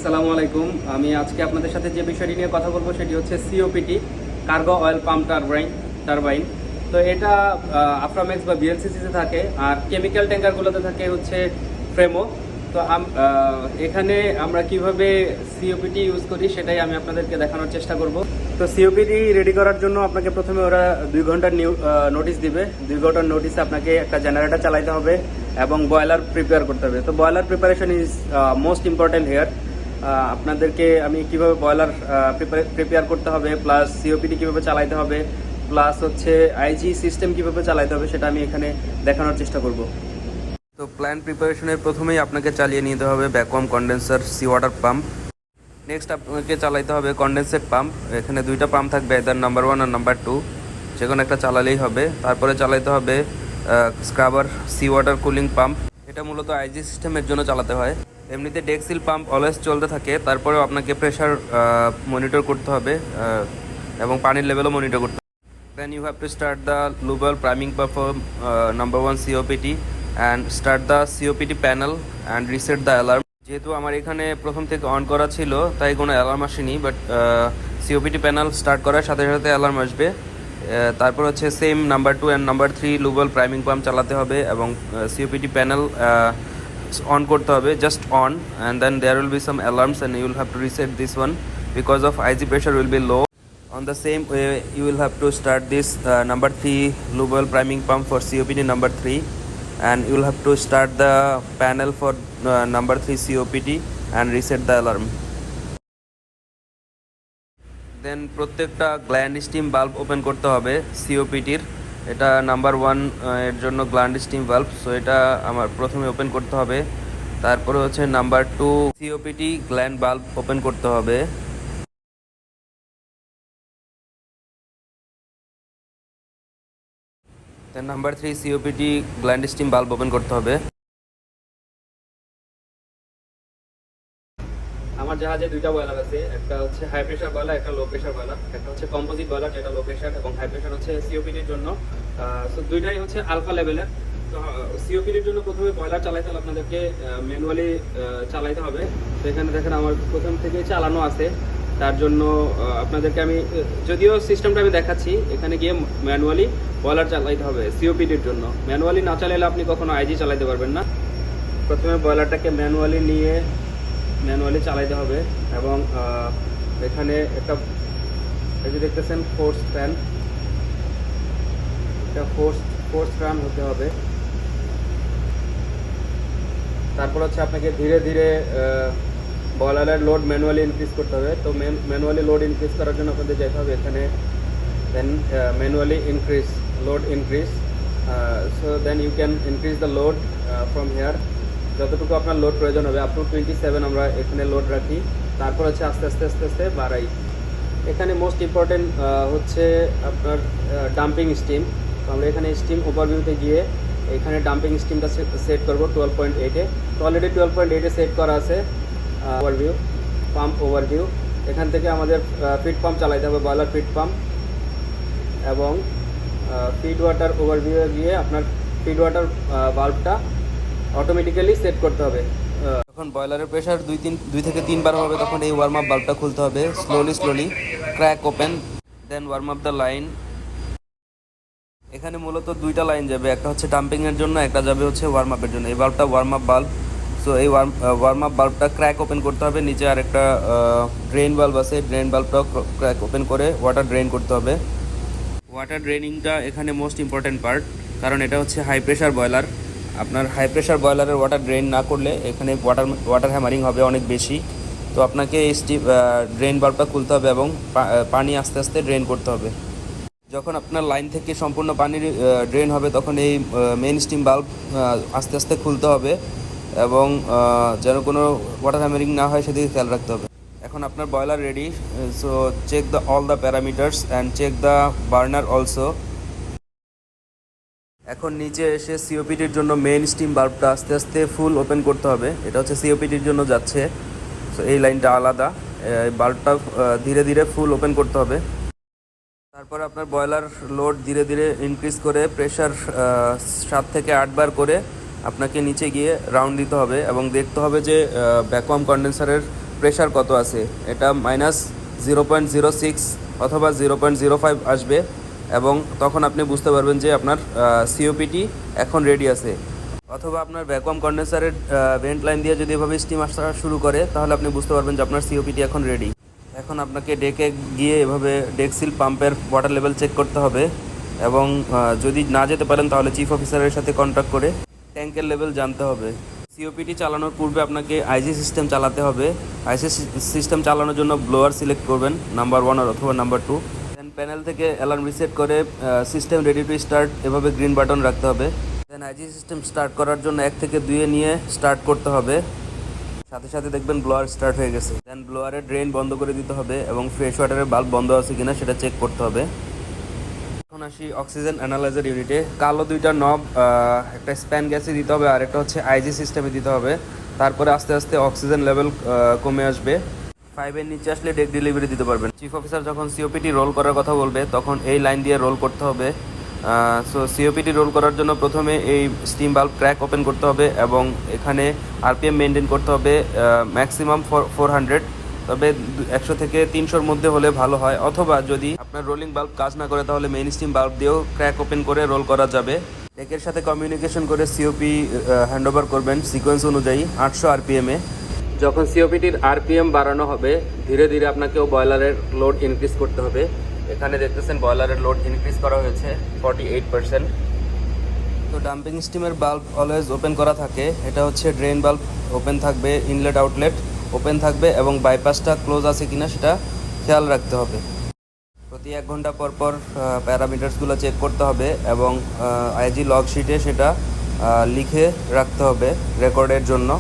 আসসালামু আলাইকুম। আমি আজকে আপনাদের সাথে যে বিষয়টি নিয়ে কথা বলবো সেটি হচ্ছে সিওপিটি, কার্গো অয়েল পাম্প টারবাইন। তো এটা আফ্রামেক্স বা বিএলসিসিতে থাকে, আর কেমিক্যাল ট্যাঙ্কারগুলোতে থাকে হচ্ছে ফ্রেমো। তো এখানে আমরা কিভাবে সিওপিটি ইউজ করি সেটাই আমি আপনাদেরকে দেখানোর চেষ্টা করব। তো সিওপিটি রেডি করার জন্য আপনাকে প্রথমে ওরা 2 ঘন্টার নোটিশ দিবে। 2 ঘন্টার নোটিসে আপনাকে একটা জেনারেটর চালাইতে হবে এবং বয়লার প্রিপেয়ার করতে হবে। তো boiler preparation is most important here. আপনাদেরকে আমি কিভাবে বয়লার প্রিপেয়ার করতে হবে, প্লাস সিওপিটি কিভাবে চালাইতে হবে, প্লাস হচ্ছে আইজি সিস্টেম কিভাবে চালাইতে হবে সেটা আমি এখানে দেখানোর চেষ্টা করব। তো প্ল্যান প্রিপারেশনের প্রথমেই আপনাকে চালিয়ে নিতে হবে vacuum condenser sea water pump. Next আপনাকে চালাইতে হবে কন্ডেন্সেট পাম্প। এখানে 2টা পাম্প থাকবে, এদার নাম্বার 1 আর নাম্বার 2, যে কোনো একটা চালালেই হবে। তারপরে চালাইতে হবে scrubber sea water cooling pump. এটা মূলত আইজি সিস্টেমের জন্য চালাতে হয়। এমনিতে ডেক্সিল পাম্প অলওয়েজ চলতে থাকে, তারপরেও আপনাকে প্রেশার মনিটর করতে হবে এবং পানির লেভেলও মনিটর করতে হবে। Then you have to start the lube oil priming pump for number 1 COPT and start the COPT panel and reset the alarm. যেহেতু আমার এখানে প্রথম থেকে অন করা ছিল তাই কোনো অ্যালার্ম আসেনি, বাট সিওপিটি প্যানেল স্টার্ট করার সাথে সাথে অ্যালার্ম আসবে। তারপর হচ্ছে same number 2 and number 3 lube oil priming pump চালাতে হবে এবং সিওপিটি প্যানেল অন করতে হবে, just on, and then there will be some alarms and you will have to reset this one because of IG pressure will be low. On the same way, you will have to start this number 3 lube oil priming pump for COPT number 3, and you will have to start the panel for number 3 COPT and reset the alarm. Then প্রত্যেকটা gland steam বাল্ব open করতে হবে সিওপিটির। এটা number 1 এর জন্য gland steam bulb, so এটা আমার প্রথমে ওপেন করতে হবে। তারপরে হচ্ছে নাম্বার 2 সিওপিটি গ্ল্যান্ড বাল্ব ওপেন করতে হবে। নাম্বার 3 সিওপিটি গ্ল্যান্ড স্টিম বাল্ব ওপেন করতে হবে। আমার জাহাজে 2টা বয়লার আছে, একটা হচ্ছে হাই প্রেশার বয়লার, একটা লো প্রেশার বয়লার। একটা হচ্ছে কম্পোজিট বয়লার যেটা লো প্রেশার, এবং হাই প্রেশার হচ্ছে সিওপিটির জন্য। সো 2টাই হচ্ছে আলফা লেভেলের। তো সিওপিটির জন্য প্রথমে বয়লার চালাইতে হলে আপনাদেরকে ম্যানুয়ালি চালাইতে হবে। তো এখানে দেখেন আমার প্রথম থেকেই চালানো আছে, তার জন্য আপনাদেরকে আমি যদিও সিস্টেমটা আমি দেখাচ্ছি, এখানে গিয়ে ম্যানুয়ালি বয়লার চালাইতে হবে সিওপিটির জন্য। ম্যানুয়ালি না চালাইলে আপনি কখনো আইজি চালাইতে পারবেন না। প্রথমে বয়লারটাকে ম্যানুয়ালি চালাইতে হবে এবং এখানে একটা এই যে দেখতেছেন ফোর্স ফ্যান, এটা ফোর্স রান হতে হবে। তারপর হচ্ছে আপনাকে ধীরে ধীরে বয়লারের লোড ম্যানুয়ালি ইনক্রিজ করতে হবে। তো ম্যানুয়ালি লোড ইনক্রিজ করার জন্য আপনাদের যেতে হবে এখানে, then manually load increase, so then you can increase the load from here. যতটুকু আপনার লোড প্রয়োজন হবে, আপ টু 27 আমরা এখানে লোড রাখি। তারপর হচ্ছে আস্তে আস্তে বাড়াই। এখানে মোস্ট ইম্পর্টেন্ট হচ্ছে আপনার ডাম্পিং স্টিম। তো আমরা এখানে স্টিম ওভারভিউতে গিয়ে এখানে ডাম্পিং স্টিমটা সেট করবো 12.8-এ। তো অলরেডি 12.8-এ সেট করা আছে পাম্প ওভারভিউ। এখান থেকে আমাদের ফিড পাম্প চালাইতে হবে, বয়লার ফিড পাম্প, এবং ফিড ওয়াটার ওভারভিউয়ে গিয়ে আপনার ফিড ওয়াটার ভালভটা অটোমেটিক্যালি সেট করতে হবে। যখন বয়লারের প্রেশার 2 থেকে 3 বার হবে তখন এই ওয়ার্ম আপ বাল্বটা খুলতে হবে slowly crack open, then warm up the line. এখানে মূলত 2টা লাইন যাবে, একটা হচ্ছে ডাম্পিংয়ের জন্য, একটা যাবে হচ্ছে ওয়ার্ম আপের জন্য। এই বাল্বটা ওয়ার্ম আপ বাল্ব। সো এই ওয়ার্ম আপ বাল্বটা ক্র্যাক ওপেন করতে হবে। নিচে আর একটা ড্রেন বাল্ব আছে, ড্রেন বাল্বটাও ক্র্যাক ওপেন করে ওয়াটার ড্রেন করতে হবে। ওয়াটার ড্রেনিংটা এখানে মোস্ট ইম্পর্টেন্ট পার্ট, কারণ এটা হচ্ছে হাই প্রেশার বয়লার। আপনার হাই প্রেশার বয়লারের ওয়াটার ড্রেন না করলে এখানে ওয়াটার হ্যামারিং হবে অনেক বেশি। তো আপনাকে এই ড্রেন বাল্বটা খুলতে হবে এবং পানি আস্তে আস্তে ড্রেন করতে হবে। যখন আপনার লাইন থেকে সম্পূর্ণ পানি ড্রেন হবে তখন এই মেইন স্টিম বাল্ব আস্তে আস্তে খুলতে হবে এবং যেন কোনো ওয়াটার হ্যামারিং না হয় সেদিকে খেয়াল রাখতে হবে। এখন আপনার boiler ready, so check all the parameters and check the burner also. এখন নিচে এসে সিওপিটির জন্য মেইন স্টিম বাল্বটা আস্তে আস্তে ফুল ওপেন করতে হবে। এটা হচ্ছে সিওপিটির জন্য যাচ্ছে, সো এই লাইনটা আলাদা। বাল্বটা ধীরে ধীরে ফুল ওপেন করতে হবে। তারপর আপনার বয়লার লোড ধীরে ধীরে ইনক্রিজ করে প্রেশার 7 থেকে 8 বার করে আপনাকে নিচে গিয়ে রাউন্ড দিতে হবে এবং দেখতে হবে যে ভ্যাকুয়াম কন্ডেন্সারের প্রেশার কত আছে। এটা -0.06 অথবা 0.05 আসবে, এবং তখন আপনি বুঝতে পারবেন যে আপনার সিওপিটি এখন রেডি আছে। অথবা আপনার ভ্যাকুয়াম কন্ডেন্সারের ভেন্ট লাইন দিয়ে যদি এভাবে স্টিম আসা শুরু করে, তাহলে আপনি বুঝতে পারবেন যে আপনার সিওপিটি এখন রেডি। এখন আপনাকে ডেকে গিয়ে এভাবে ডেক সিল পাম্পের ওয়াটার লেভেল চেক করতে হবে, এবং যদি না যেতে পারেন তাহলে চিফ অফিসারের সাথে কন্ট্যাক্ট করে ট্যাঙ্কের লেভেল জানতে হবে। সিওপিটি চালানোর পূর্বে আপনাকে আইজি সিস্টেম চালাতে হবে। আইজি সিস্টেম চালানোর জন্য ব্লোয়ার সিলেক্ট করবেন, নাম্বার 1 অথবা নাম্বার 2। দেন প্যানেল থেকে অ্যালার্ম রিসেট করে সিস্টেম রেডি টু স্টার্ট এভাবে গ্রিন বাটন রাখতে হবে। দেন আইজি সিস্টেম স্টার্ট করার জন্য 1 থেকে 2 নিয়ে স্টার্ট করতে হবে। সাথে সাথে দেখবেন ব্লোয়ার স্টার্ট হয়ে গেছে। দেন ব্লোয়ারের ড্রেন বন্ধ করে দিতে হবে এবং ফ্রেশ ওয়াটারের বাল্ব বন্ধ আছে কিনা সেটা চেক করতে হবে। এখন আসি অক্সিজেন অ্যানালাইজার ইউনিটে। কালো 2টা নব একটা স্প্যান গ্যাসে দিতে হবে আর একটা হচ্ছে আইজি সিস্টেমে দিতে হবে। তারপরে আস্তে আস্তে অক্সিজেন লেভেল কমে আসবে। 5-এর নিচে আসলে ডেক ডেলিভারি দিতে পারবেন। চিফ অফিসার যখন সিওপিটি রোল করার কথা বলবে তখন এই লাইন দিয়ে রোল করতে হবে। সো সিওপিটি রোল করার জন্য প্রথমে এই স্টিম বাল্ব ক্র্যাক ওপেন করতে হবে এবং এখানে আরপিএম মেনটেন করতে হবে ম্যাক্সিমাম 400, তবে 100 থেকে 300-র মধ্যে হলে ভালো হয়। অথবা যদি আপনার রোলিং বাল্ব কাজ না করে তাহলে মেইন স্টিম বাল্ব দিয়েও ক্র্যাক ওপেন করে রোল করা যাবে। ডেকের সাথে কমিউনিকেশন করে সিওপি হ্যান্ডওভার করবেন সিকোয়েন্স অনুযায়ী 800 আরপিএমে। যখন সিওপিটির আরপিএম বাড়ানো হবে, ধীরে ধীরে আপনাকেও বয়লারের লোড ইনক্রিজ করতে হবে। এখানে দেখতেছেন বয়লারের লোড ইনক্রিজ করা হয়েছে 48%। তো ডাম্পিং স্টিমের বাল্ব অলওয়েজ ওপেন করা থাকে। এটা হচ্ছে ড্রেন বাল্ব ওপেন থাকবে, ইনলেট আউটলেট ওপেন থাকবে এবং বাইপাসটা ক্লোজ আছে কিনা সেটা খেয়াল রাখতে হবে। প্রতি 1 ঘন্টা পর পর প্যারামিটার্সগুলো চেক করতে হবে এবং আইজি লগ শিটে সেটা লিখে রাখতে হবে রেকর্ডের জন্য।